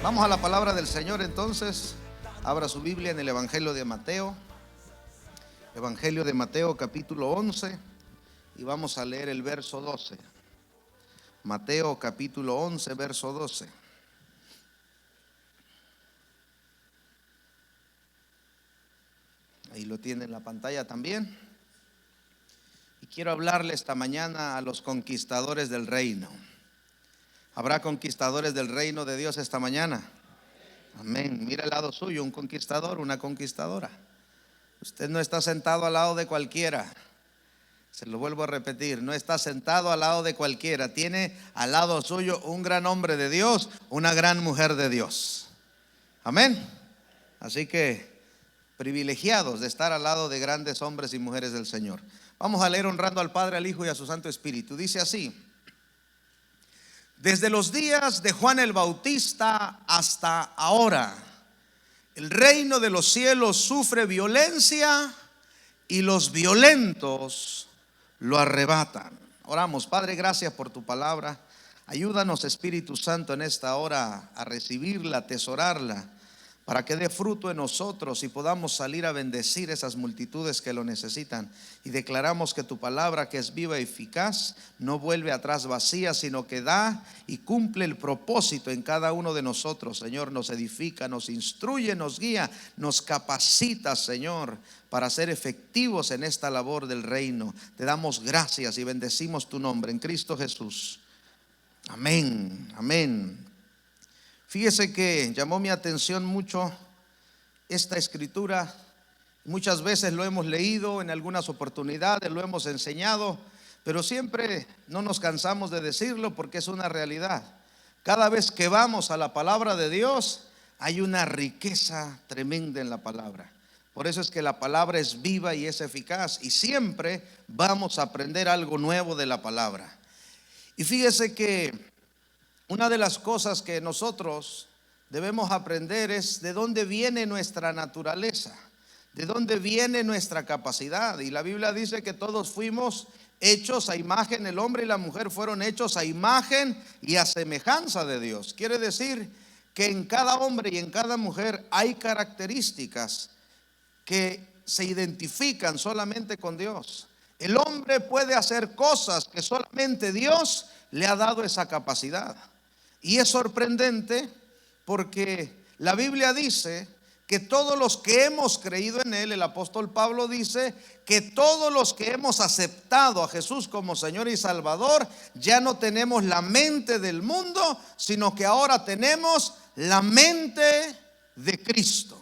Vamos a la palabra del Señor entonces. Abra su Biblia en el Evangelio de Mateo. Evangelio de Mateo capítulo 11 y vamos a leer el verso 12. Mateo capítulo 11 verso 12. Ahí lo tiene en la pantalla también. Y quiero hablarle esta mañana a los conquistadores del reino. ¿Habrá conquistadores del reino de Dios esta mañana? Amén. Mira al lado suyo, un conquistador, una conquistadora. Usted no está sentado al lado de cualquiera. Se lo vuelvo a repetir, no está sentado al lado de cualquiera. Tiene al lado suyo un gran hombre de Dios, una gran mujer de Dios. Amén. Así que privilegiados de estar al lado de grandes hombres y mujeres del Señor. Vamos a leer honrando al Padre, al Hijo y a su Santo Espíritu. Dice así: desde los días de Juan el Bautista hasta ahora, el reino de los cielos sufre violencia y los violentos lo arrebatan. Oramos. Padre, gracias por tu palabra. Ayúdanos, Espíritu Santo, en esta hora a recibirla, a atesorarla, para que dé fruto en nosotros y podamos salir a bendecir esas multitudes que lo necesitan. Y declaramos que tu palabra, que es viva y eficaz, no vuelve atrás vacía, sino que da y cumple el propósito en cada uno de nosotros. Señor, nos edifica, nos instruye, nos guía, nos capacita, Señor, para ser efectivos en esta labor del reino. Te damos gracias y bendecimos tu nombre en Cristo Jesús. Amén, amén. Fíjese que llamó mi atención mucho esta escritura. Muchas veces lo hemos leído, en algunas oportunidades lo hemos enseñado, pero siempre no nos cansamos de decirlo porque es una realidad. Cada vez que vamos a la palabra de Dios, hay una riqueza tremenda en la palabra. Por eso es que la palabra es viva y es eficaz, y siempre vamos a aprender algo nuevo de la palabra. Y fíjese que una de las cosas que nosotros debemos aprender es de dónde viene nuestra naturaleza, de dónde viene nuestra capacidad. Y la Biblia dice que todos fuimos hechos a imagen, el hombre y la mujer fueron hechos a imagen y a semejanza de Dios. Quiere decir que en cada hombre y en cada mujer hay características que se identifican solamente con Dios. El hombre puede hacer cosas que solamente Dios le ha dado esa capacidad. Y es sorprendente porque la Biblia dice que todos los que hemos creído en Él, el apóstol Pablo dice que todos los que hemos aceptado a Jesús como Señor y Salvador, ya no tenemos la mente del mundo, sino que ahora tenemos la mente de Cristo.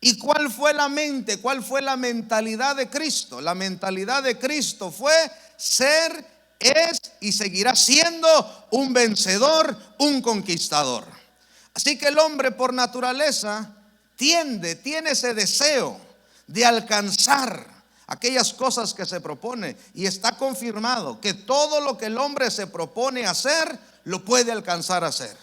¿Y cuál fue la mente? ¿Cuál fue la mentalidad de Cristo? La mentalidad de Cristo fue ser, es y seguirá siendo un vencedor, un conquistador. Así que el hombre por naturaleza tiene ese deseo de alcanzar aquellas cosas que se propone, y está confirmado que todo lo que el hombre se propone hacer, lo puede alcanzar a hacer.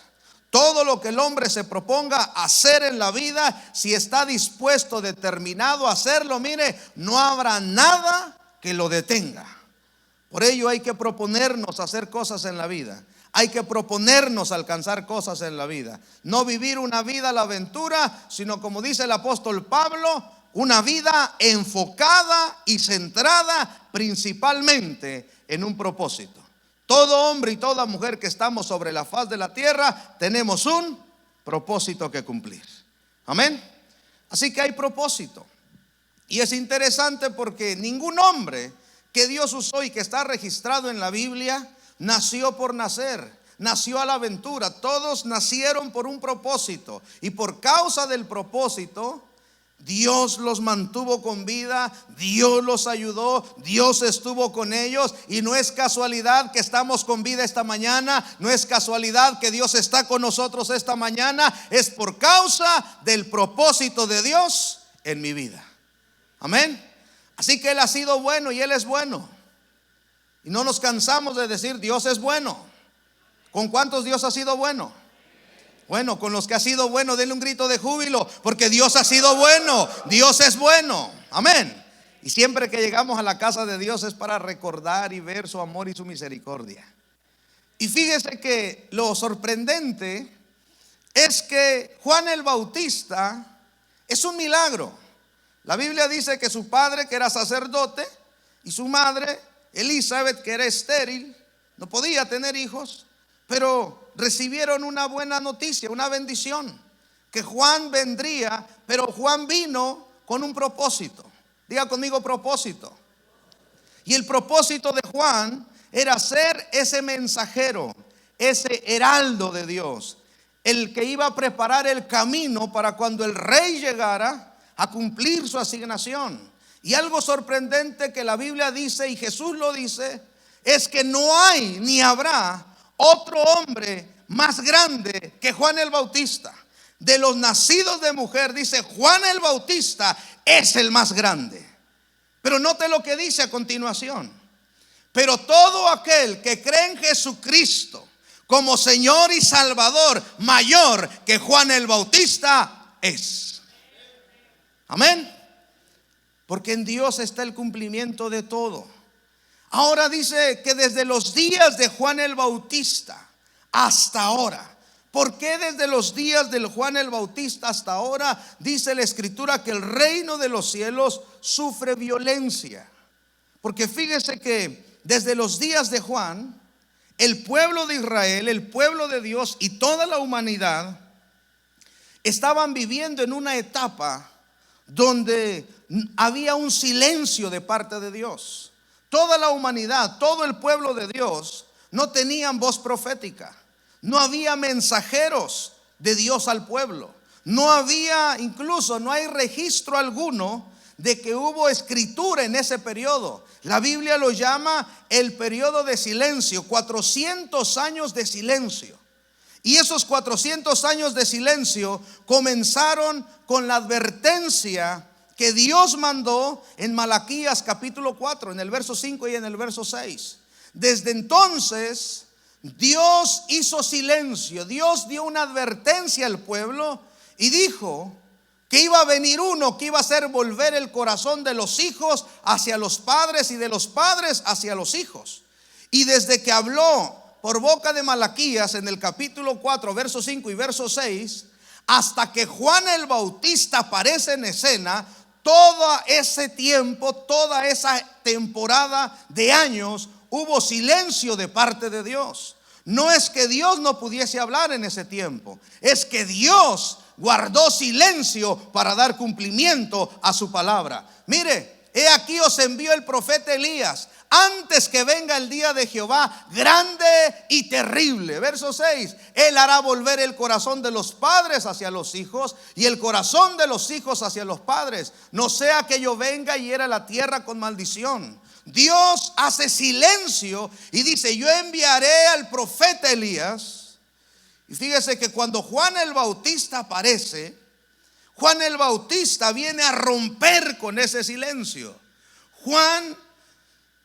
Todo lo que el hombre se proponga hacer en la vida, si está dispuesto, determinado a hacerlo, mire, no habrá nada que lo detenga. Por ello hay que proponernos hacer cosas en la vida. Hay que proponernos alcanzar cosas en la vida. No vivir una vida a la aventura, sino, como dice el apóstol Pablo, una vida enfocada y centrada principalmente en un propósito. Todo hombre y toda mujer que estamos sobre la faz de la tierra tenemos un propósito que cumplir. Amén. Así que hay propósito. Y es interesante porque ningún hombre que Dios usó y que está registrado en la Biblia nació por nacer, nació a la aventura. Todos nacieron por un propósito, y por causa del propósito Dios los mantuvo con vida, Dios los ayudó, Dios estuvo con ellos. Y no es casualidad que estamos con vida esta mañana, no es casualidad que Dios está con nosotros esta mañana, es por causa del propósito de Dios en mi vida. Amén. Así que Él ha sido bueno y Él es bueno, y no nos cansamos de decir Dios es bueno. ¿Con cuántos Dios ha sido bueno? Bueno, con los que ha sido bueno, denle un grito de júbilo, porque Dios ha sido bueno, Dios es bueno. Amén. Y siempre que llegamos a la casa de Dios es para recordar y ver su amor y su misericordia. Y fíjese que lo sorprendente es que Juan el Bautista es un milagro. La Biblia dice que su padre, que era sacerdote, y su madre, Elizabeth, que era estéril, no podía tener hijos, pero recibieron una buena noticia, una bendición, que Juan vendría, pero Juan vino con un propósito. Diga conmigo, propósito. Y el propósito de Juan era ser ese mensajero, ese heraldo de Dios, el que iba a preparar el camino para cuando el rey llegara a cumplir su asignación. Y algo sorprendente que la Biblia dice, y Jesús lo dice, es que no hay ni habrá otro hombre más grande que Juan el Bautista. De los nacidos de mujer, dice, Juan el Bautista es el más grande. Pero note lo que dice a continuación: pero todo aquel que cree en Jesucristo como Señor y Salvador, mayor que Juan el Bautista es. Amén. Porque en Dios está el cumplimiento de todo. Ahora dice que desde los días de Juan el Bautista hasta ahora. ¿Por qué desde los días de Juan el Bautista hasta ahora? Dice la Escritura que el reino de los cielos sufre violencia. Porque fíjese que desde los días de Juan, el pueblo de Israel, el pueblo de Dios y toda la humanidad estaban viviendo en una etapa donde había un silencio de parte de Dios. Toda la humanidad, todo el pueblo de Dios no tenían voz profética. No había mensajeros de Dios al pueblo. No había, incluso no hay registro alguno de que hubo escritura en ese periodo. La Biblia lo llama el periodo de silencio, 400 años de silencio. Y esos 400 años de silencio comenzaron con la advertencia que Dios mandó en Malaquías capítulo 4, en el verso 5 y en el verso 6. Desde entonces Dios hizo silencio. Dios dio una advertencia al pueblo y dijo que iba a venir uno que iba a hacer volver el corazón de los hijos hacia los padres y de los padres hacia los hijos. Y desde que habló por boca de Malaquías en el capítulo 4, verso 5 y verso 6, hasta que Juan el Bautista aparece en escena, todo ese tiempo, toda esa temporada de años, hubo silencio de parte de Dios. No es que Dios no pudiese hablar en ese tiempo, es que Dios guardó silencio para dar cumplimiento a su palabra. Mire, he aquí os envío el profeta Elías antes que venga el día de Jehová grande y terrible. Verso 6: Él hará volver el corazón de los padres hacia los hijos y el corazón de los hijos hacia los padres, no sea que yo venga y hiera la tierra con maldición. Dios hace silencio y dice: yo enviaré al profeta Elías. Y fíjese que cuando Juan el Bautista aparece, Juan el Bautista viene a romper con ese silencio. Juan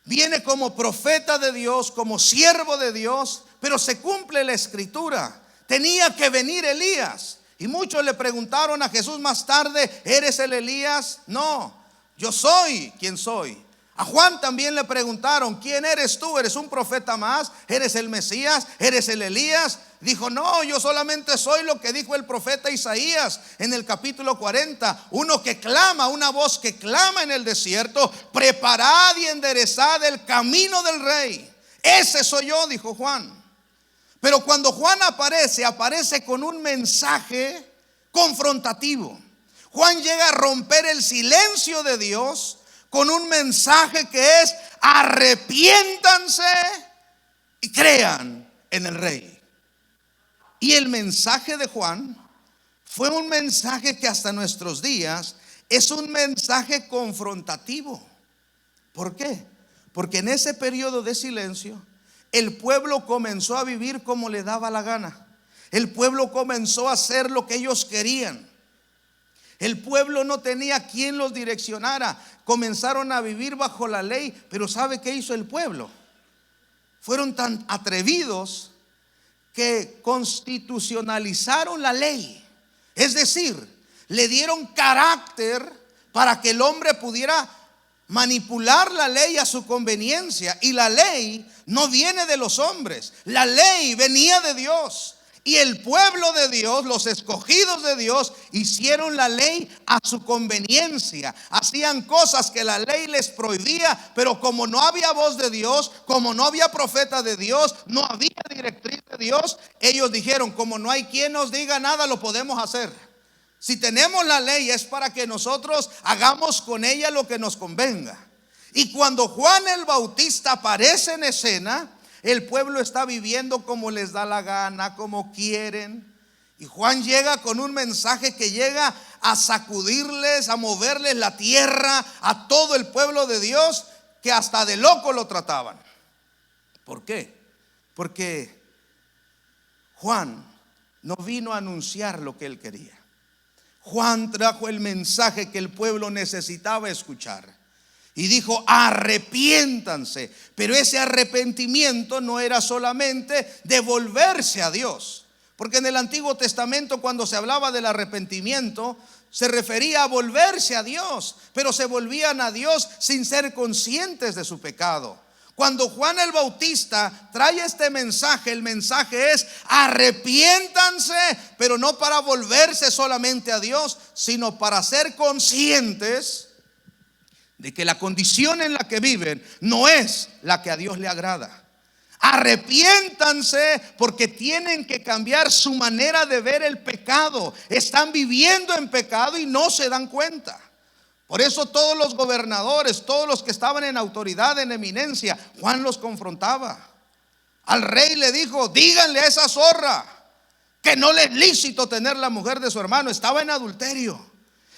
viene como profeta de Dios, como siervo de Dios, pero se cumple la escritura. Tenía que venir Elías. Y muchos le preguntaron a Jesús más tarde: ¿eres el Elías? No, yo soy quien soy. A Juan también le preguntaron: ¿quién eres tú? ¿Eres un profeta más? ¿Eres el Mesías? ¿Eres el Elías? Dijo: no, yo solamente soy lo que dijo el profeta Isaías en el capítulo 40. Uno que clama, una voz que clama en el desierto: preparad y enderezad el camino del rey. Ese soy yo, dijo Juan. Pero cuando Juan aparece con un mensaje confrontativo. Juan llega a romper el silencio de Dios con un mensaje que es: arrepiéntanse y crean en el rey. Y el mensaje de Juan fue un mensaje que hasta nuestros días es un mensaje confrontativo. ¿Por qué? Porque en ese periodo de silencio el pueblo comenzó a vivir como le daba la gana. El pueblo comenzó a hacer lo que ellos querían. El pueblo no tenía quien los direccionara. Comenzaron a vivir bajo la ley. Pero ¿sabe qué hizo el pueblo? Fueron tan atrevidos que constitucionalizaron la ley. Es decir, le dieron carácter para que el hombre pudiera manipular la ley a su conveniencia. Y la ley no viene de los hombres. La ley venía de Dios. Y el pueblo de Dios, los escogidos de Dios, hicieron la ley a su conveniencia. Hacían cosas que la ley les prohibía, pero como no había voz de Dios, como no había profeta de Dios, no había directriz de Dios, ellos dijeron, como no hay quien nos diga nada, lo podemos hacer. Si tenemos la ley es para que nosotros hagamos con ella lo que nos convenga. Y cuando Juan el Bautista aparece en escena, el pueblo está viviendo como les da la gana, como quieren. Y Juan llega con un mensaje que llega a sacudirles, a moverles la tierra a todo el pueblo de Dios, que hasta de loco lo trataban. ¿Por qué? Porque Juan no vino a anunciar lo que él quería. Juan trajo el mensaje que el pueblo necesitaba escuchar. Y dijo, arrepiéntanse. Pero ese arrepentimiento no era solamente de volverse a Dios. Porque en el Antiguo Testamento, cuando se hablaba del arrepentimiento, se refería a volverse a Dios. Pero se volvían a Dios sin ser conscientes de su pecado. Cuando Juan el Bautista trae este mensaje, el mensaje es arrepiéntanse, pero no para volverse solamente a Dios, sino para ser conscientes de que la condición en la que viven no es la que a Dios le agrada. Arrepiéntanse porque tienen que cambiar su manera de ver el pecado. Están viviendo en pecado y no se dan cuenta. Por eso todos los gobernadores, todos los que estaban en autoridad, en eminencia, Juan los confrontaba. Al rey le dijo, díganle a esa zorra que no le es lícito tener la mujer de su hermano. Estaba en adulterio.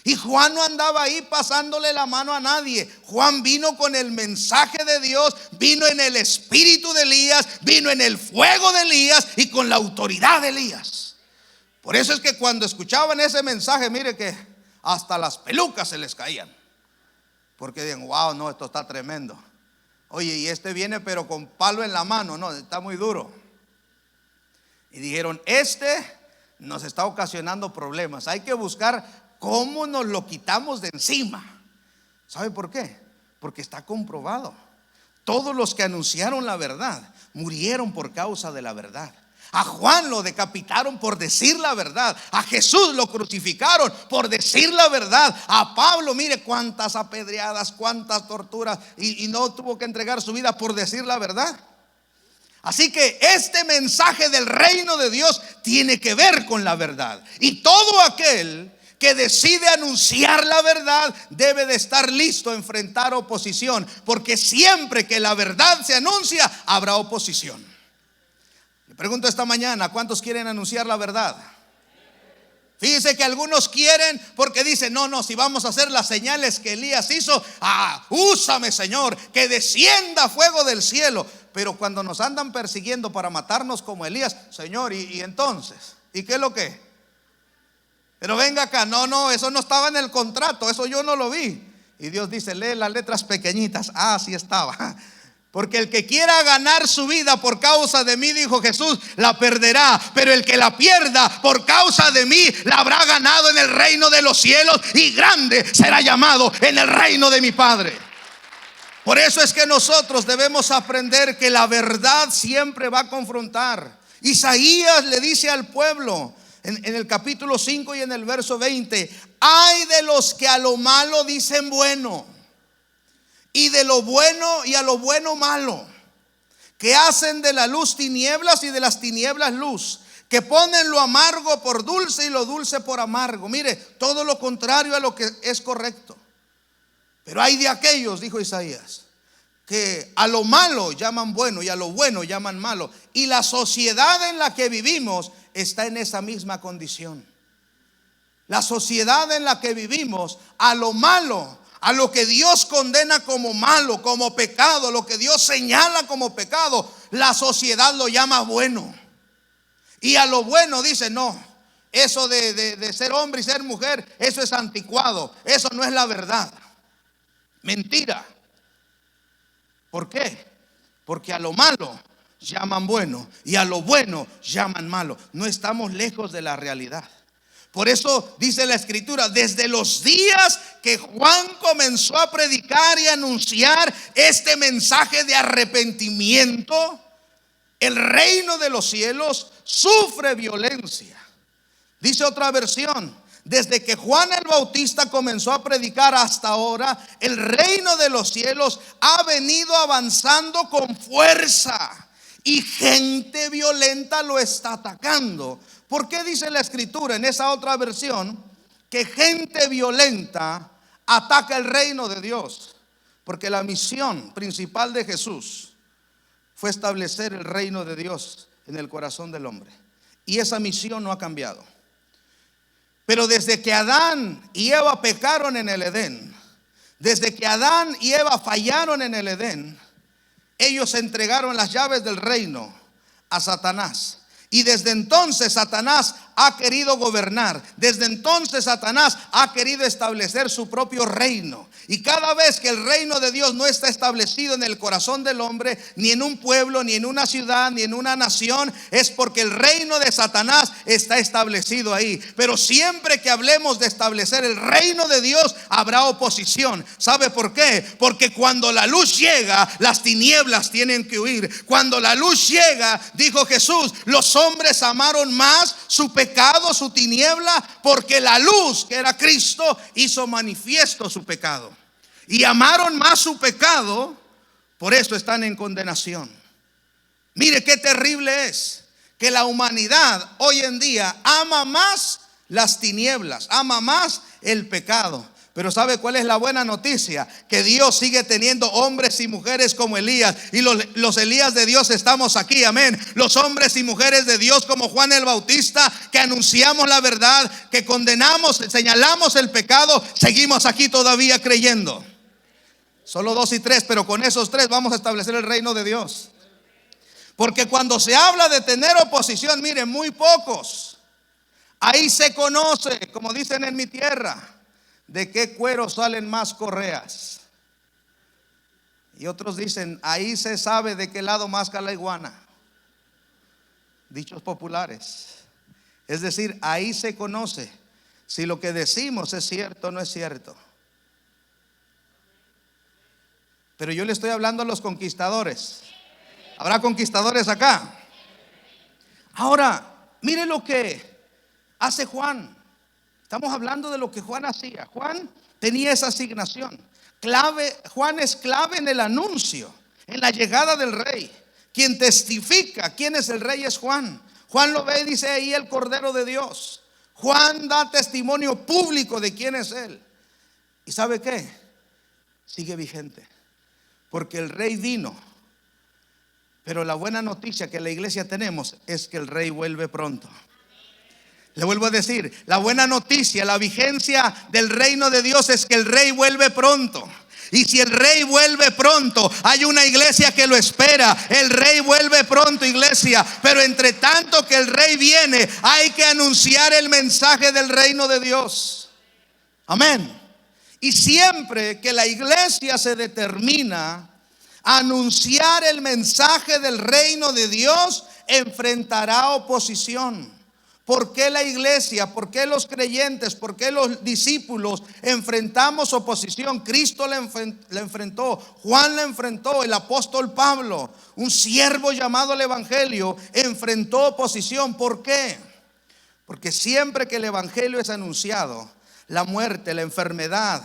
Y Juan no andaba ahí pasándole la mano a nadie. Juan vino con el mensaje de Dios, vino en el espíritu de Elías, vino en el fuego de Elías y con la autoridad de Elías. Por eso es que cuando escuchaban ese mensaje, mire que hasta las pelucas se les caían. Porque digan, wow, no, esto está tremendo. Oye, y este viene pero con palo en la mano, no, está muy duro. Y dijeron, este nos está ocasionando problemas. Hay que buscar cómo nos lo quitamos de encima. ¿Sabe por qué? Porque está comprobado. Todos los que anunciaron la verdad murieron por causa de la verdad. A Juan lo decapitaron por decir la verdad. A Jesús lo crucificaron por decir la verdad. A Pablo, mire cuántas apedreadas, cuántas torturas, y no tuvo que entregar su vida por decir la verdad. Así que este mensaje del reino de Dios tiene que ver con la verdad. Y todo aquel que decide anunciar la verdad debe de estar listo a enfrentar oposición, porque siempre que la verdad se anuncia habrá oposición. Le pregunto esta mañana, ¿cuántos quieren anunciar la verdad? Fíjese que algunos quieren porque dicen, no, si vamos a hacer las señales que Elías hizo, úsame, Señor, que descienda fuego del cielo. Pero cuando nos andan persiguiendo para matarnos como Elías, Señor, y entonces, ¿y qué es lo que? Pero venga acá, no, eso no estaba en el contrato, eso yo no lo vi. Y Dios dice, lee las letras pequeñitas. Sí estaba. Porque el que quiera ganar su vida por causa de mí, dijo Jesús, la perderá. Pero el que la pierda por causa de mí, la habrá ganado en el reino de los cielos, y grande será llamado en el reino de mi Padre. Por eso es que nosotros debemos aprender que la verdad siempre va a confrontar. Isaías le dice al pueblo en el capítulo 5 y en el verso 20, ay de los que a lo malo dicen bueno, y de lo bueno y a lo bueno malo, que hacen de la luz tinieblas y de las tinieblas luz, que ponen lo amargo por dulce y lo dulce por amargo. Mire, todo lo contrario a lo que es correcto. Pero hay de aquellos, dijo Isaías, que a lo malo llaman bueno y a lo bueno llaman malo. Y la sociedad en la que vivimos está en esa misma condición. La sociedad en la que vivimos, a lo malo, a lo que Dios condena como malo, como pecado, lo que Dios señala como pecado, la sociedad lo llama bueno. Y a lo bueno dice, no, eso de ser hombre y ser mujer, eso es anticuado, eso no es la verdad. Mentira. ¿Por qué? Porque a lo malo llaman bueno y a lo bueno llaman malo. No estamos lejos de la realidad. Por eso dice la escritura, desde los días que Juan comenzó a predicar y anunciar este mensaje de arrepentimiento, el reino de los cielos sufre violencia. Dice otra versión: desde que Juan el Bautista comenzó a predicar hasta ahora, el reino de los cielos ha venido avanzando con fuerza y gente violenta lo está atacando. ¿Por qué dice la escritura en esa otra versión que gente violenta ataca el reino de Dios? Porque la misión principal de Jesús fue establecer el reino de Dios en el corazón del hombre, y esa misión no ha cambiado. Pero desde que Adán y Eva pecaron en el Edén, desde que Adán y Eva fallaron en el Edén, ellos entregaron las llaves del reino a Satanás. Y desde entonces Satanás ha querido gobernar. Desde entonces Satanás ha querido establecer su propio reino. Y cada vez que el reino de Dios no está establecido en el corazón del hombre, ni en un pueblo, ni en una ciudad, ni en una nación, es porque el reino de Satanás está establecido ahí. Pero siempre que hablemos de establecer el reino de Dios, habrá oposición. ¿Sabe por qué? Porque cuando la luz llega, las tinieblas tienen que huir. Cuando la luz llega, dijo Jesús, los hombres amaron más su pecado, su tiniebla, porque la luz, que era Cristo, hizo manifiesto su pecado. Y amaron más su pecado, por eso están en condenación. Mire qué terrible es que la humanidad hoy en día ama más las tinieblas, ama más el pecado. Pero ¿sabe cuál es la buena noticia? Que Dios sigue teniendo hombres y mujeres como Elías. Y los Elías de Dios estamos aquí, amén. Los hombres y mujeres de Dios como Juan el Bautista, que anunciamos la verdad, que condenamos, señalamos el pecado, seguimos aquí todavía creyendo. Solo 2 y 3, pero con esos 3 vamos a establecer el reino de Dios. Porque cuando se habla de tener oposición, miren, muy pocos. Ahí se conoce, como dicen en mi tierra, de qué cuero salen más correas. Y otros dicen, ahí se sabe de qué lado masca la iguana. Dichos populares. Es decir, ahí se conoce si lo que decimos es cierto o no es cierto. Pero yo le estoy hablando a los conquistadores. ¿Habrá conquistadores acá? Ahora, mire lo que hace Juan. Estamos hablando de lo que Juan hacía. Juan tenía esa asignación. Juan es clave en el anuncio, en la llegada del rey. Quien testifica quién es el rey es Juan. Juan lo ve y dice ahí el Cordero de Dios. Juan da testimonio público de quién es él. ¿Y sabe qué? Sigue vigente. Porque el rey vino. Pero la buena noticia que la iglesia tenemos es que el rey vuelve pronto. Le vuelvo a decir, la buena noticia, la vigencia del reino de Dios es que el rey vuelve pronto. Y si el rey vuelve pronto, hay una iglesia que lo espera. El rey vuelve pronto, iglesia. Pero entre tanto que el rey viene, hay que anunciar el mensaje del reino de Dios. Amén. Y siempre que la iglesia se determina a anunciar el mensaje del reino de Dios, enfrentará oposición. ¿Por qué la iglesia? ¿Por qué los creyentes? ¿Por qué los discípulos enfrentamos oposición? Cristo la enfrentó, Juan la enfrentó, el apóstol Pablo, un siervo llamado al evangelio, enfrentó oposición. ¿Por qué? Porque siempre que el evangelio es anunciado, la muerte, la enfermedad,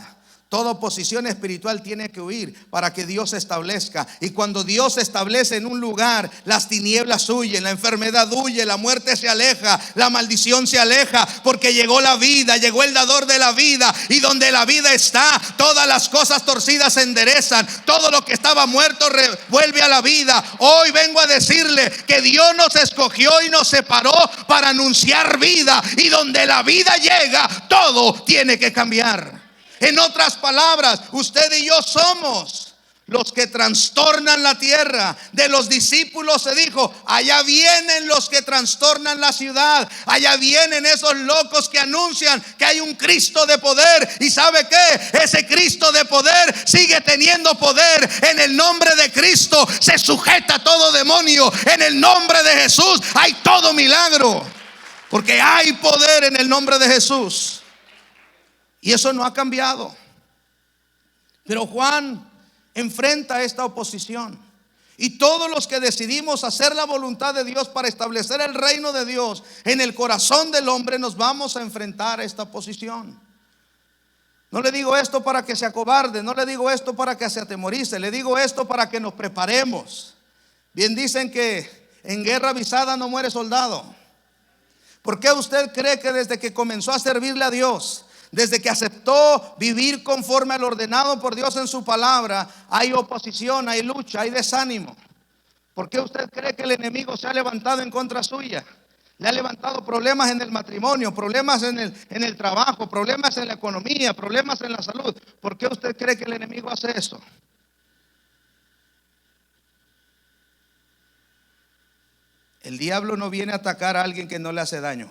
toda oposición espiritual tiene que huir para que Dios se establezca. Y cuando Dios se establece en un lugar, las tinieblas huyen, la enfermedad huye, la muerte se aleja, la maldición se aleja, porque llegó la vida, llegó el dador de la vida. Y donde la vida está, todas las cosas torcidas se enderezan, todo lo que estaba muerto vuelve a la vida. Hoy vengo a decirle que Dios nos escogió y nos separó para anunciar vida. Y donde la vida llega, todo tiene que cambiar. En otras palabras, usted y yo somos los que trastornan la tierra. De los discípulos se dijo, allá vienen los que trastornan la ciudad. Allá vienen esos locos que anuncian que hay un Cristo de poder. ¿Y sabe qué? Ese Cristo de poder sigue teniendo poder. En el nombre de Cristo se sujeta todo demonio. En el nombre de Jesús hay todo milagro. Porque hay poder en el nombre de Jesús. Y eso no ha cambiado. Pero Juan enfrenta esta oposición. Y todos los que decidimos hacer la voluntad de Dios para establecer el reino de Dios en el corazón del hombre, nos vamos a enfrentar a esta posición. No le digo esto para que se acobarde, no le digo esto para que se atemorice, le digo esto para que nos preparemos. Bien dicen que en guerra avisada no muere soldado. ¿Por qué usted cree que desde que comenzó a servirle a Dios, desde que aceptó vivir conforme al ordenado por Dios en su palabra, hay oposición, hay lucha, hay desánimo? ¿Por qué usted cree que el enemigo se ha levantado en contra suya? Le ha levantado problemas en el matrimonio, problemas en el trabajo, problemas en la economía, problemas en la salud. ¿Por qué usted cree que el enemigo hace eso? El diablo no viene a atacar a alguien que no le hace daño.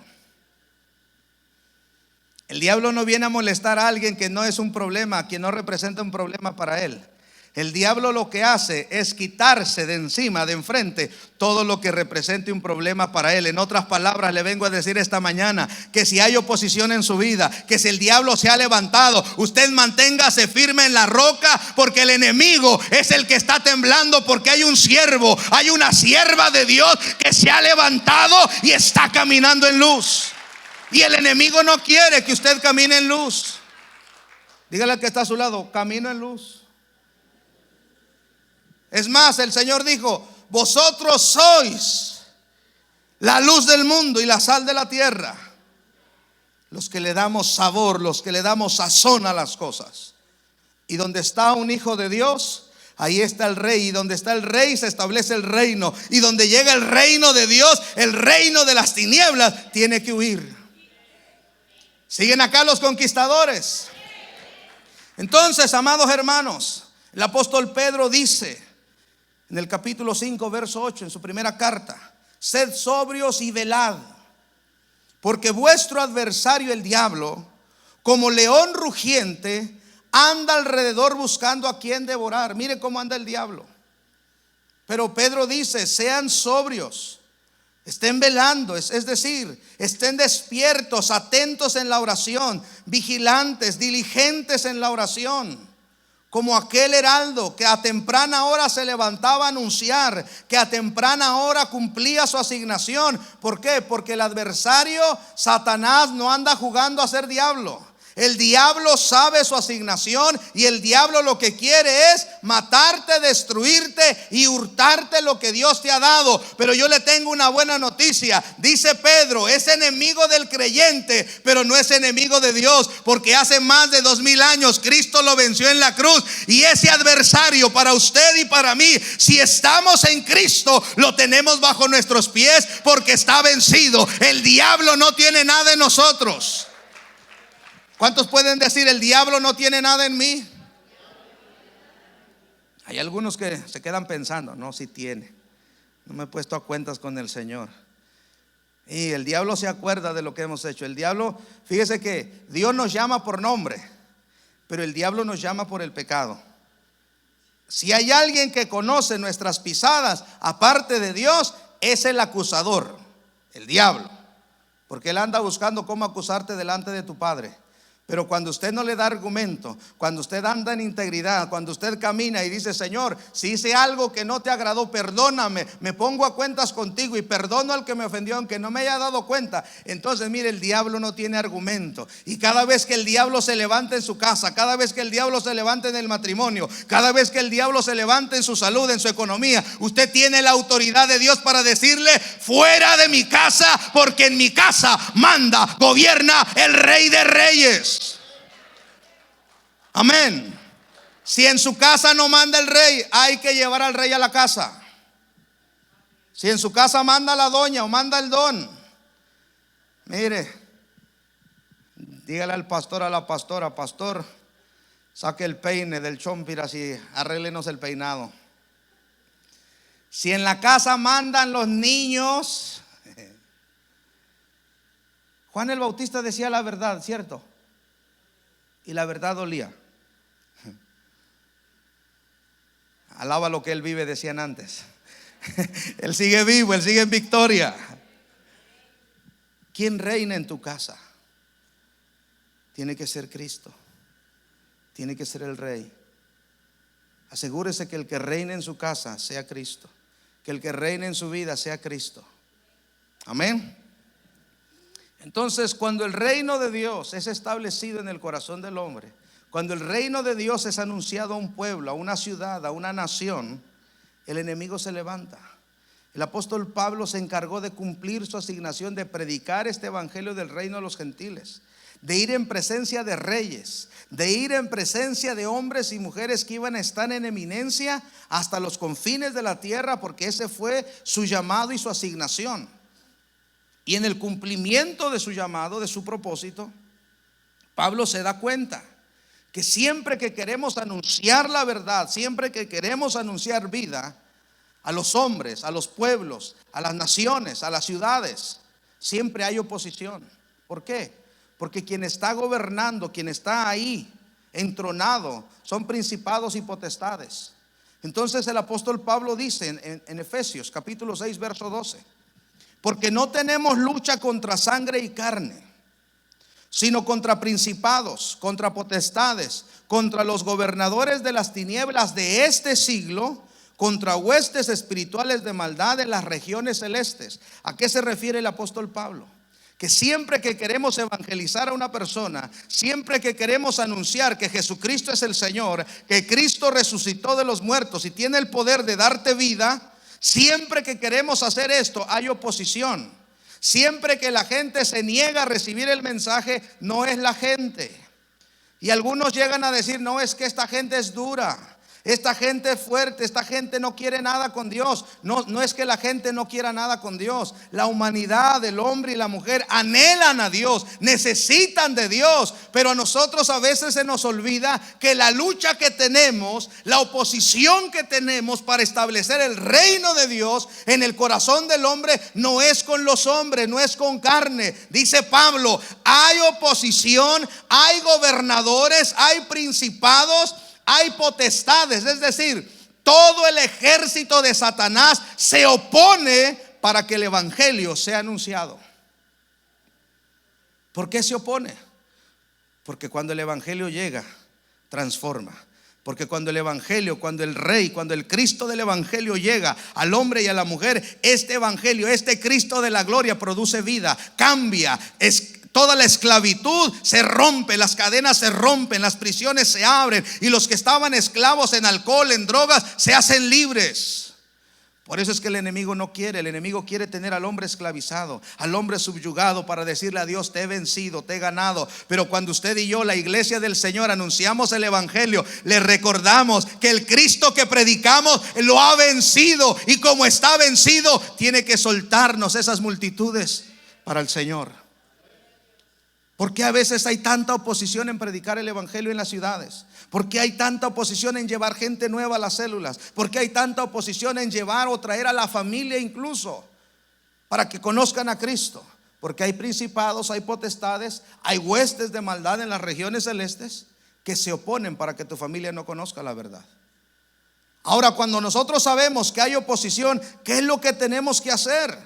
El diablo no viene a molestar a alguien que no es un problema, que no representa un problema para él. El diablo lo que hace es quitarse de encima, de enfrente, todo lo que represente un problema para él. En otras palabras, le vengo a decir esta mañana que si hay oposición en su vida, que si el diablo se ha levantado, usted manténgase firme en la roca, porque el enemigo es el que está temblando, porque hay un siervo, hay una sierva de Dios que se ha levantado y está caminando en luz. Y el enemigo no quiere que usted camine en luz. Dígale al que está a su lado: camino en luz. Es más, el Señor dijo: vosotros sois la luz del mundo y la sal de la tierra. Los que le damos sabor, los que le damos sazón a las cosas. Y donde está un hijo de Dios, ahí está el rey. Y donde está el rey se establece el reino. Y donde llega el reino de Dios, el reino de las tinieblas tiene que huir. ¿Siguen acá los conquistadores? Entonces, amados hermanos, el apóstol Pedro dice en el capítulo 5, verso 8, en su primera carta: sed sobrios y velad, porque vuestro adversario el diablo, como león rugiente, anda alrededor buscando a quien devorar. Mire cómo anda el diablo. Pero Pedro dice: sean sobrios, estén velando, es decir, estén despiertos, atentos en la oración, vigilantes, diligentes en la oración, como aquel heraldo que a temprana hora se levantaba a anunciar, que a temprana hora cumplía su asignación. ¿Por qué? Porque el adversario, Satanás, no anda jugando a ser diablo. El diablo sabe su asignación, y el diablo lo que quiere es matarte, destruirte y hurtarte lo que Dios te ha dado. Pero yo le tengo una buena noticia. Dice Pedro: es enemigo del creyente, pero no es enemigo de Dios, porque hace más de 2000 años Cristo lo venció en la cruz. Y ese adversario, para usted y para mí, si estamos en Cristo, lo tenemos bajo nuestros pies, porque está vencido. El diablo no tiene nada en nosotros. ¿Cuántos pueden decir: el diablo no tiene nada en mí? Hay algunos que se quedan pensando: no, sí tiene. No me he puesto a cuentas con el Señor. Y el diablo se acuerda de lo que hemos hecho. El diablo, fíjese que Dios nos llama por nombre, pero el diablo nos llama por el pecado. Si hay alguien que conoce nuestras pisadas aparte de Dios, es el acusador, el diablo, porque él anda buscando cómo acusarte delante de tu Padre. Pero cuando usted no le da argumento, cuando usted anda en integridad, cuando usted camina y dice: Señor, si hice algo que no te agradó, perdóname, me pongo a cuentas contigo y perdono al que me ofendió aunque no me haya dado cuenta. Entonces, mire, el diablo no tiene argumento. Y cada vez que el diablo se levanta en su casa, cada vez que el diablo se levanta en el matrimonio, cada vez que el diablo se levanta en su salud, en su economía, usted tiene la autoridad de Dios para decirle: fuera de mi casa, porque en mi casa manda, gobierna el Rey de Reyes. Amén. Si en su casa no manda el rey, hay que llevar al rey a la casa. Si en su casa manda la doña o manda el don, mire, dígale al pastor, a la pastora: pastor, saque el peine del chompiras y arréglenos el peinado. Si en la casa mandan los niños, Juan el Bautista decía la verdad, ¿cierto? Y la verdad dolía. Alaba lo que él vive, decían antes. Él sigue vivo, él sigue en victoria. ¿Quién reina en tu casa? Tiene que ser Cristo. Tiene que ser el Rey. asegúrese que el que reine en su casa sea Cristo, que el que reine en su vida sea Cristo. Amén. Entonces, cuando el reino de Dios es establecido en el corazón del hombre, cuando el reino de Dios es anunciado a un pueblo, a una ciudad, a una nación, el enemigo se levanta. El apóstol Pablo se encargó de cumplir su asignación de predicar este evangelio del reino a los gentiles, de ir en presencia de reyes, de ir en presencia de hombres y mujeres que iban a estar en eminencia hasta los confines de la tierra, porque ese fue su llamado y su asignación. Y en el cumplimiento de su llamado, de su propósito, Pablo se da cuenta que siempre que queremos anunciar la verdad, siempre que queremos anunciar vida a los hombres, a los pueblos, a las naciones, a las ciudades, siempre hay oposición. ¿Por qué? Porque quien está gobernando, quien está ahí entronado, son principados y potestades. Entonces el apóstol Pablo dice en Efesios capítulo 6 verso 12: porque no tenemos lucha contra sangre y carne, sino contra principados, contra potestades, contra los gobernadores de las tinieblas de este siglo, contra huestes espirituales de maldad en las regiones celestes. ¿A qué se refiere el apóstol Pablo? Que siempre que queremos evangelizar a una persona, siempre que queremos anunciar que Jesucristo es el Señor, que Cristo resucitó de los muertos y tiene el poder de darte vida, siempre que queremos hacer esto hay oposición. Siempre que la gente se niega a recibir el mensaje, no es la gente. Y algunos llegan a decir: no, es que esta gente es dura, esta gente es fuerte, esta gente no quiere nada con Dios. No es que la gente no quiera nada con Dios. La humanidad, el hombre y la mujer anhelan a Dios, necesitan de Dios. Pero a nosotros a veces se nos olvida que la lucha que tenemos, la oposición que tenemos para establecer el reino de Dios en el corazón del hombre, no es con los hombres, no es con carne. Dice Pablo: hay oposición, hay gobernadores, hay principados, hay potestades, es decir, todo el ejército de Satanás se opone para que el evangelio sea anunciado. ¿Por qué se opone? Porque cuando el evangelio llega, transforma. Porque cuando el evangelio, cuando el rey, cuando el Cristo del evangelio llega al hombre y a la mujer, este evangelio, este Cristo de la gloria produce vida, cambia, toda la esclavitud se rompe, las cadenas se rompen, las prisiones se abren y los que estaban esclavos en alcohol, en drogas, se hacen libres. Por eso es que el enemigo no quiere. El enemigo quiere tener al hombre esclavizado, al hombre subyugado, para decirle a Dios: te he vencido, te he ganado. Pero cuando usted y yo, la iglesia del Señor, anunciamos el evangelio, le recordamos que el Cristo que predicamos lo ha vencido, y como está vencido, tiene que soltarnos esas multitudes para el Señor. ¿Por qué a veces hay tanta oposición en predicar el evangelio en las ciudades? ¿Por qué hay tanta oposición en llevar gente nueva a las células? ¿Por qué hay tanta oposición en llevar o traer a la familia incluso para que conozcan a Cristo? Porque hay principados, hay potestades, hay huestes de maldad en las regiones celestes que se oponen para que tu familia no conozca la verdad. Ahora, cuando nosotros sabemos que hay oposición, ¿qué es lo que tenemos que hacer?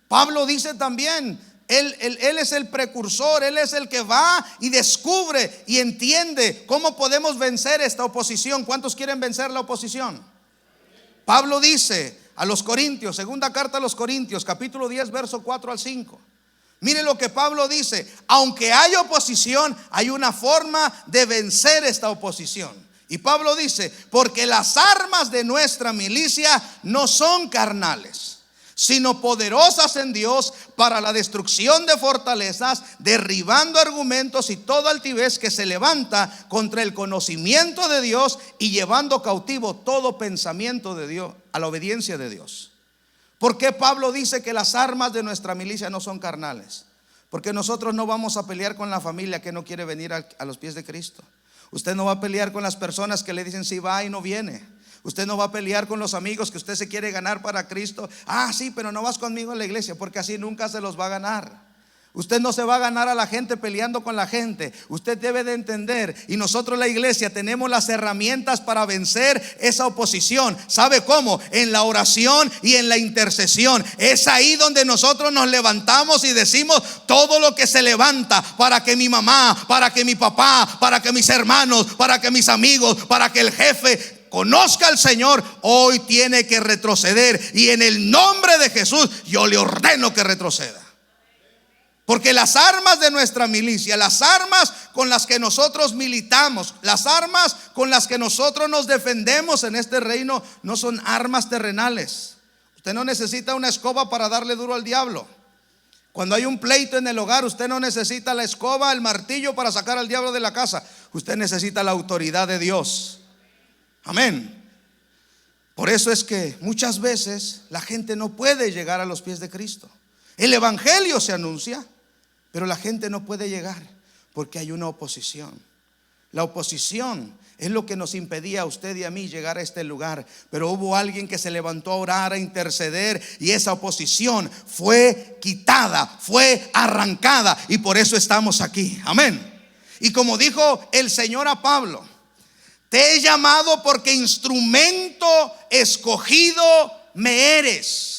Pablo dice también: Él es el precursor, Él es el que va y descubre y entiende cómo podemos vencer esta oposición. ¿Cuántos quieren vencer la oposición? Pablo dice a los Corintios, segunda carta a los Corintios, capítulo 10, verso 4 al 5. Mire lo que Pablo dice: aunque hay oposición, hay una forma de vencer esta oposición. Y Pablo dice: porque las armas de nuestra milicia no son carnales, sino poderosas en Dios para la destrucción de fortalezas, derribando argumentos y toda altivez que se levanta contra el conocimiento de Dios, y llevando cautivo todo pensamiento de Dios a la obediencia de Dios. ¿Por qué Pablo dice que las armas de nuestra milicia no son carnales? Porque nosotros no vamos a pelear con la familia que no quiere venir a los pies de Cristo. Usted no va a pelear con las personas que le dicen sí va y no viene. Usted no va a pelear con los amigos que usted se quiere ganar para Cristo. Ah, sí, pero no vas conmigo a la iglesia, porque así nunca se los va a ganar. Usted no se va a ganar a la gente peleando con la gente. Usted debe de entender, y nosotros la iglesia tenemos las herramientas para vencer esa oposición. ¿Sabe cómo? En la oración y en la intercesión. Es ahí donde nosotros nos levantamos y decimos todo lo que se levanta para que mi mamá, para que mi papá, para que mis hermanos, para que mis amigos, para que el jefe conozca al Señor, hoy tiene que retroceder. Y en el nombre de Jesús yo le ordeno que retroceda. Porque las armas de nuestra milicia, las armas con las que nosotros militamos, las armas con las que nosotros nos defendemos en este reino, no son armas terrenales. Usted no necesita una escoba para darle duro al diablo. Cuando hay un pleito en el hogar, usted no necesita la escoba, el martillo para sacar al diablo de la casa. Usted necesita la autoridad de Dios. Amén. Por eso es que muchas veces la gente no puede llegar a los pies de Cristo. El evangelio se anuncia, pero la gente no puede llegar porque hay una oposición. La oposición es lo que nos impedía a usted y a mí llegar a este lugar. Pero hubo alguien que se levantó a orar, a interceder, y esa oposición fue quitada, fue arrancada, y por eso estamos aquí. Amén. Y como dijo el Señor a Pablo: te he llamado porque instrumento escogido me eres.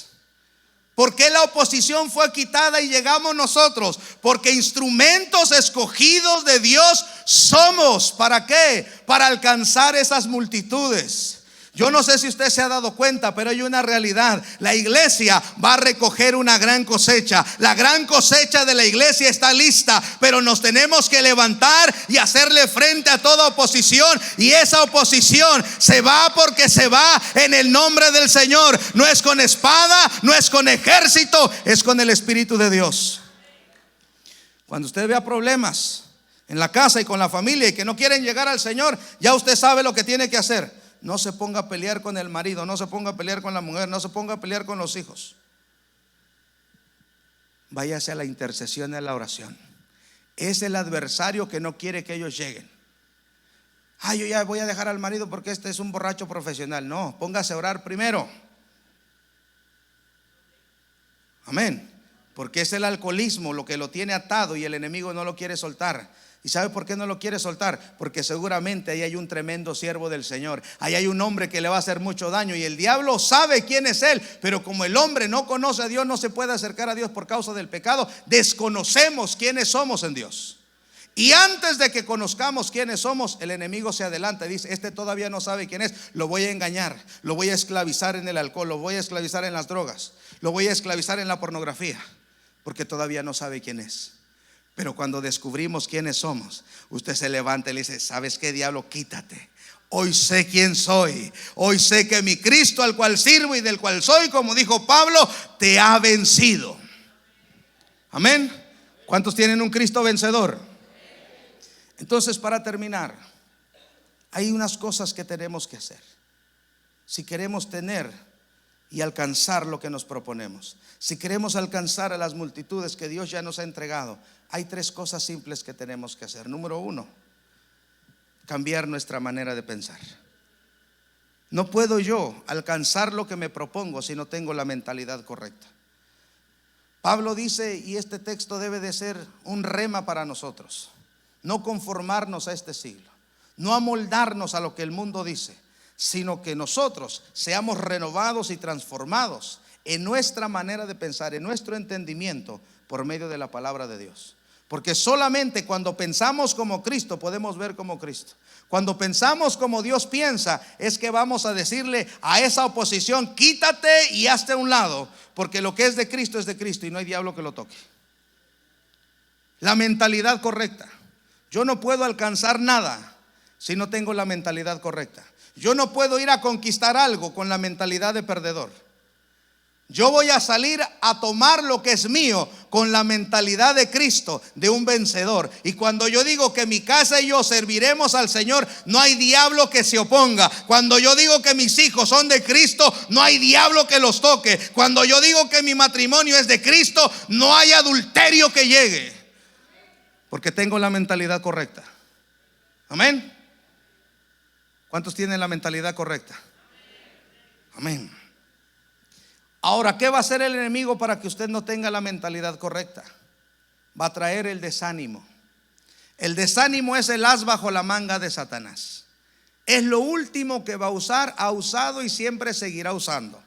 ¿Por qué la oposición fue quitada y llegamos nosotros? Porque instrumentos escogidos de Dios somos. ¿Para qué? Para alcanzar esas multitudes. Yo no sé si usted se ha dado cuenta, pero hay una realidad. La iglesia va a recoger una gran cosecha. La gran cosecha de la iglesia está lista, pero nos tenemos que levantar y hacerle frente a toda oposición. Y esa oposición se va porque se va en el nombre del Señor. No es con espada, no es con ejército, es con el Espíritu de Dios. Cuando usted vea problemas en la casa y con la familia y que no quieren llegar al Señor, ya usted sabe lo que tiene que hacer. No se ponga a pelear con el marido, no se ponga a pelear con la mujer, no se ponga a pelear con los hijos. Váyase a la intercesión y a la oración. Es el adversario que no quiere que ellos lleguen. Yo ya voy a dejar al marido porque este es un borracho profesional. No, póngase a orar primero. Amén. Porque es el alcoholismo lo que lo tiene atado y el enemigo no lo quiere soltar. ¿Y sabe por qué no lo quiere soltar? Porque seguramente ahí hay un tremendo siervo del Señor. Ahí hay un hombre que le va a hacer mucho daño. Y el diablo sabe quién es él. Pero como el hombre no conoce a Dios, no se puede acercar a Dios por causa del pecado. Desconocemos quiénes somos en Dios. Y antes de que conozcamos quiénes somos, el enemigo se adelanta y dice: este todavía no sabe quién es, lo voy a engañar, lo voy a esclavizar en el alcohol, lo voy a esclavizar en las drogas, lo voy a esclavizar en la pornografía, porque todavía no sabe quién es. Pero cuando descubrimos quiénes somos, usted se levanta y le dice: ¿sabes qué, diablo? Quítate. Hoy sé quién soy. Hoy sé que mi Cristo, al cual sirvo y del cual soy, como dijo Pablo, te ha vencido. Amén. ¿Cuántos tienen un Cristo vencedor? Entonces, para terminar, hay unas cosas que tenemos que hacer si queremos tener y alcanzar lo que nos proponemos. Si queremos alcanzar a las multitudes que Dios ya nos ha entregado, hay 3 cosas simples que tenemos que hacer. Número 1, cambiar nuestra manera de pensar. No puedo yo alcanzar lo que me propongo si no tengo la mentalidad correcta. Pablo dice, y este texto debe de ser un rema para nosotros: no conformarnos a este siglo, no amoldarnos a lo que el mundo dice, sino que nosotros seamos renovados y transformados en nuestra manera de pensar, en nuestro entendimiento, por medio de la palabra de Dios. Porque solamente cuando pensamos como Cristo podemos ver como Cristo. Cuando pensamos como Dios piensa, es que vamos a decirle a esa oposición: quítate y hazte a un lado, porque lo que es de Cristo es de Cristo y no hay diablo que lo toque. La mentalidad correcta. Yo no puedo alcanzar nada si no tengo la mentalidad correcta. Yo no puedo ir a conquistar algo con la mentalidad de perdedor. Yo voy a salir a tomar lo que es mío con la mentalidad de Cristo, de un vencedor. Y cuando yo digo que mi casa y yo serviremos al Señor, no hay diablo que se oponga. Cuando yo digo que mis hijos son de Cristo, no hay diablo que los toque. Cuando yo digo que mi matrimonio es de Cristo, no hay adulterio que llegue, porque tengo la mentalidad correcta. Amén. ¿Cuántos tienen la mentalidad correcta? Amén. Ahora, ¿qué va a hacer el enemigo para que usted no tenga la mentalidad correcta? Va a traer el desánimo. El desánimo es el as bajo la manga de Satanás. Es lo último que va a usar, ha usado y siempre seguirá usando.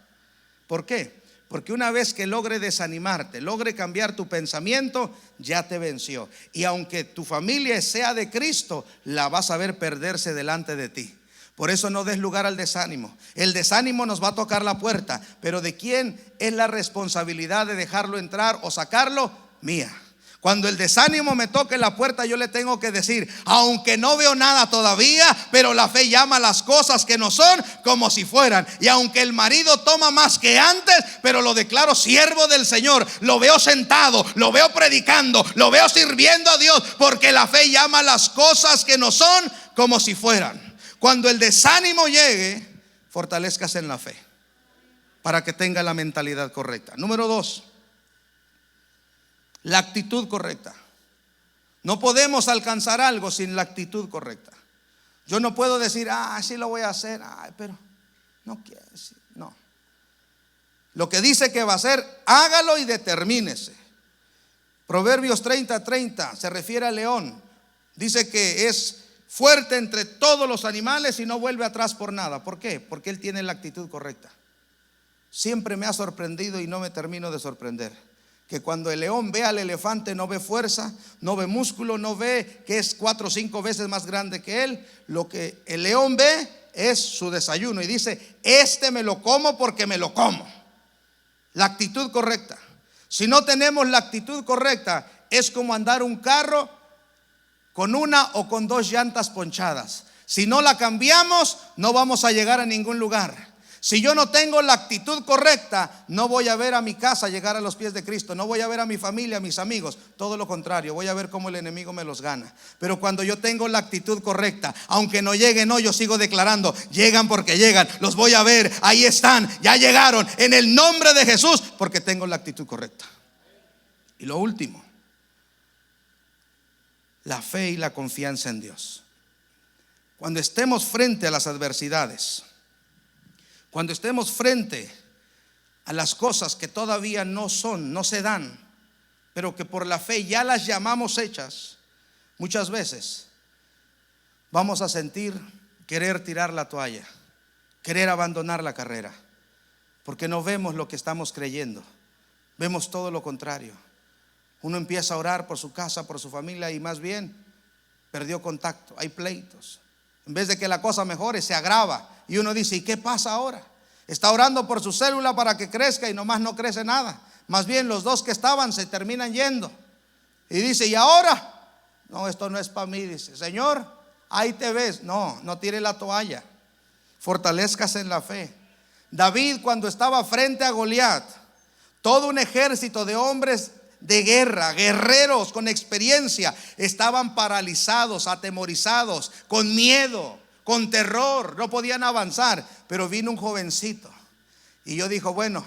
¿Por qué? Porque una vez que logre desanimarte, logre cambiar tu pensamiento, ya te venció. Y aunque tu familia sea de Cristo, la vas a ver perderse delante de ti. Por eso no des lugar al desánimo. El desánimo nos va a tocar la puerta, pero ¿de quién es la responsabilidad de dejarlo entrar o sacarlo? Mía. Cuando el desánimo me toque la puerta, yo le tengo que decir, aunque no veo nada todavía, pero la fe llama las cosas que no son como si fueran. Y aunque el marido toma más que antes, pero lo declaro siervo del Señor. Lo veo sentado, lo veo predicando, lo veo sirviendo a Dios, porque la fe llama las cosas que no son como si fueran. Cuando el desánimo llegue, fortalezcase en la fe para que tenga la mentalidad correcta. Número 2. La actitud correcta. No podemos alcanzar algo sin la actitud correcta. Yo no puedo decir, sí lo voy a hacer, pero no quiero decir, no. Lo que dice que va a hacer, hágalo y determínese. Proverbios 30:30 se refiere al león. Dice que es fuerte entre todos los animales y no vuelve atrás por nada. ¿Por qué? Porque él tiene la actitud correcta. Siempre me ha sorprendido y no me termino de sorprender que cuando el león ve al elefante no ve fuerza, no ve músculo, no ve que es 4 o 5 veces más grande que él. Lo que el león ve es su desayuno y dice, este me lo como porque me lo como. La actitud correcta. Si no tenemos la actitud correcta, es como andar un carro con una o con 2 llantas ponchadas. Si no la cambiamos, no vamos a llegar a ningún lugar. Si yo no tengo la actitud correcta, no voy a ver a mi casa llegar a los pies de Cristo. No voy a ver a mi familia, a mis amigos. Todo lo contrario, voy a ver cómo el enemigo me los gana. Pero cuando yo tengo la actitud correcta, aunque no lleguen, no, yo sigo declarando, llegan porque llegan, los voy a ver, ahí están, ya llegaron, en el nombre de Jesús, porque tengo la actitud correcta. Y lo último, la fe y la confianza en Dios. Cuando estemos frente a las adversidades, cuando estemos frente a las cosas que todavía no son, no se dan, pero que por la fe ya las llamamos hechas, muchas veces vamos a sentir querer tirar la toalla, querer abandonar la carrera, porque no vemos lo que estamos creyendo, vemos todo lo contrario. Uno empieza a orar por su casa, por su familia, y más bien perdió contacto, hay pleitos. En vez de que la cosa mejore, se agrava. Y uno dice, ¿y qué pasa ahora? Está orando por su célula para que crezca y nomás no crece nada. Más bien los 2 que estaban se terminan yendo. Y dice, ¿y ahora? No, esto no es para mí. Dice, Señor, ahí te ves. No, no tire la toalla. Fortalezcase en la fe. David, cuando estaba frente a Goliat, todo un ejército de hombres de guerra, guerreros con experiencia, estaban paralizados, atemorizados, con miedo, con terror, no podían avanzar. Pero vino un jovencito y yo dijo, bueno,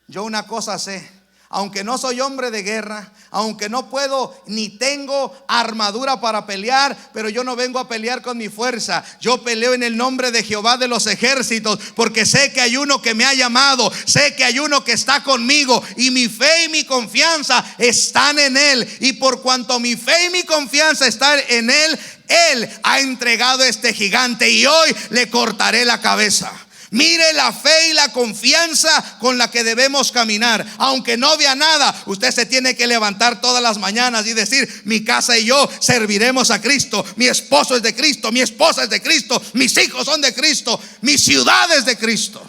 yo una cosa sé, aunque no soy hombre de guerra, aunque no puedo ni tengo armadura para pelear, pero yo no vengo a pelear con mi fuerza. Yo peleo en el nombre de Jehová de los ejércitos, porque sé que hay uno que me ha llamado, sé que hay uno que está conmigo, y mi fe y mi confianza están en él. Y por cuanto mi fe y mi confianza están en él, él ha entregado a este gigante y hoy le cortaré la cabeza. Mire la fe y la confianza con la que debemos caminar. Aunque no vea nada, usted se tiene que levantar todas las mañanas y decir, mi casa y yo serviremos a Cristo. Mi esposo es de Cristo, mi esposa es de Cristo, mis hijos son de Cristo, mi ciudad es de Cristo.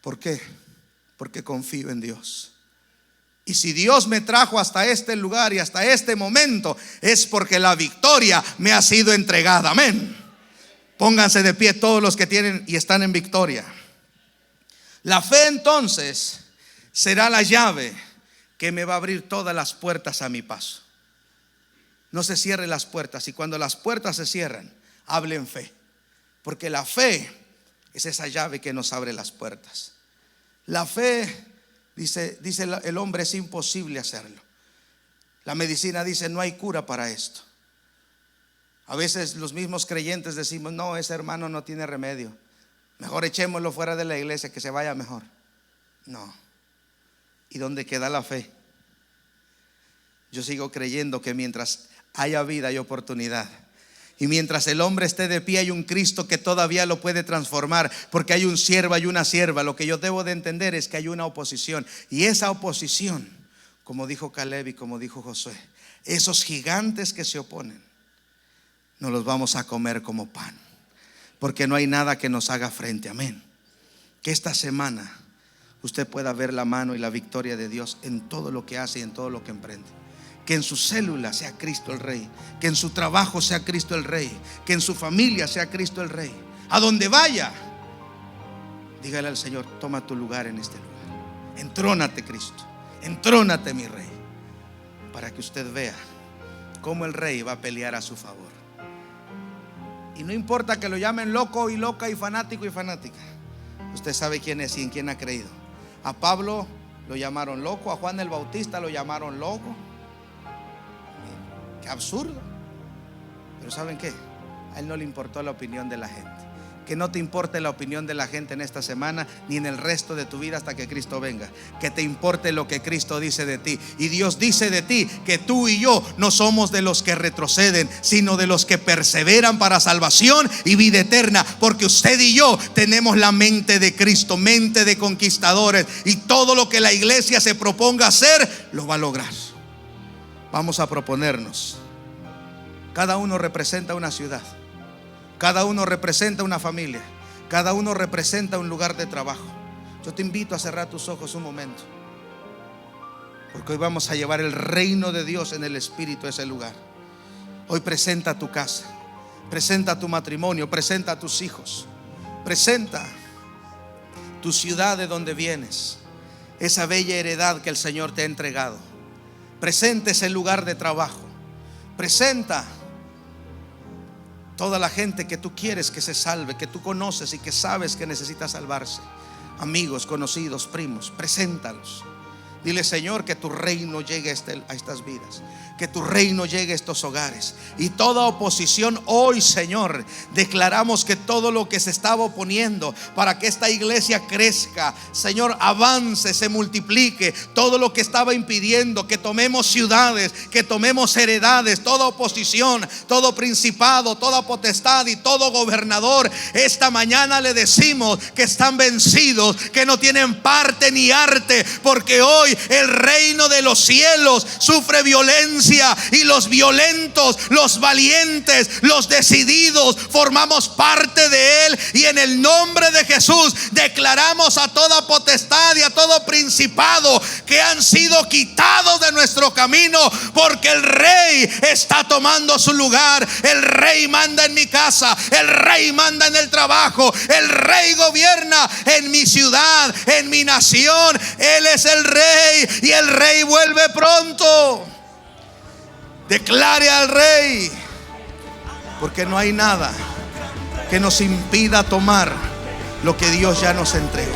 ¿Por qué? Porque confío en Dios. Y si Dios me trajo hasta este lugar y hasta este momento, es porque la victoria me ha sido entregada. Amén. Pónganse de pie todos los que tienen y están en victoria. La fe entonces será la llave que me va a abrir todas las puertas a mi paso. No se cierren las puertas, y cuando las puertas se cierran, hable en fe, porque la fe es esa llave que nos abre las puertas. La fe, dice el hombre, es imposible hacerlo. La medicina dice, no hay cura para esto. A veces los mismos creyentes decimos, no, ese hermano no tiene remedio, mejor echémoslo fuera de la iglesia, que se vaya mejor. No. ¿Y dónde queda la fe? Yo sigo creyendo que mientras haya vida hay oportunidad. Y mientras el hombre esté de pie, hay un Cristo que todavía lo puede transformar, porque hay un siervo, hay una sierva. Lo que yo debo de entender es que hay una oposición, y esa oposición, como dijo Caleb y como dijo Josué, esos gigantes que se oponen, nos los vamos a comer como pan, porque no hay nada que nos haga frente. Amén. Que esta semana usted pueda ver la mano y la victoria de Dios en todo lo que hace y en todo lo que emprende. Que en su célula sea Cristo el Rey, que en su trabajo sea Cristo el Rey, que en su familia sea Cristo el Rey. A donde vaya, dígale al Señor: toma tu lugar en este lugar. Entrónate, Cristo, entrónate, mi Rey, para que usted vea cómo el Rey va a pelear a su favor. Y no importa que lo llamen loco y loca y fanático y fanática, usted sabe quién es y en quién ha creído. A Pablo lo llamaron loco, a Juan el Bautista lo llamaron loco. Qué absurdo. Pero ¿saben qué? A él no le importó la opinión de la gente. Que no te importe la opinión de la gente en esta semana, ni en el resto de tu vida hasta que Cristo venga. Que te importe lo que Cristo dice de ti. Y Dios dice de ti que tú y yo no somos de los que retroceden, sino de los que perseveran para salvación y vida eterna. Porque usted y yo tenemos la mente de Cristo, mente de conquistadores. Y todo lo que la iglesia se proponga hacer, lo va a lograr. Vamos a proponernos. Cada uno representa una ciudad. Cada uno representa una familia. Cada uno representa un lugar de trabajo. Yo te invito a cerrar tus ojos un momento, porque hoy vamos a llevar el reino de Dios en el Espíritu a ese lugar. Hoy presenta tu casa, presenta tu matrimonio, presenta a tus hijos, presenta tu ciudad de donde vienes, esa bella heredad que el Señor te ha entregado. Presenta ese lugar de trabajo. Presenta toda la gente que tú quieres que se salve, que tú conoces y que sabes que necesita salvarse. Amigos, conocidos, primos, preséntalos. Dile: Señor, que tu reino llegue a estas vidas, que tu reino llegue a estos hogares. Y toda oposición hoy, Señor, declaramos que todo lo que se estaba oponiendo para que esta iglesia crezca, Señor, avance, se multiplique. Todo lo que estaba impidiendo que tomemos ciudades, que tomemos heredades, toda oposición, todo principado, toda potestad y todo gobernador, esta mañana le decimos que están vencidos, que no tienen parte ni arte, porque hoy el reino de los cielos sufre violencia, y los violentos, los valientes, los decididos formamos parte de él. Y en el nombre de Jesús declaramos a toda potestad y a todo principado que han sido quitados de nuestro camino, porque el Rey está tomando su lugar. El Rey manda en mi casa, el Rey manda en el trabajo, el Rey gobierna en mi ciudad, en mi nación. Él es el Rey y el Rey vuelve pronto. Declare al Rey, porque no hay nada que nos impida tomar lo que Dios ya nos entregó.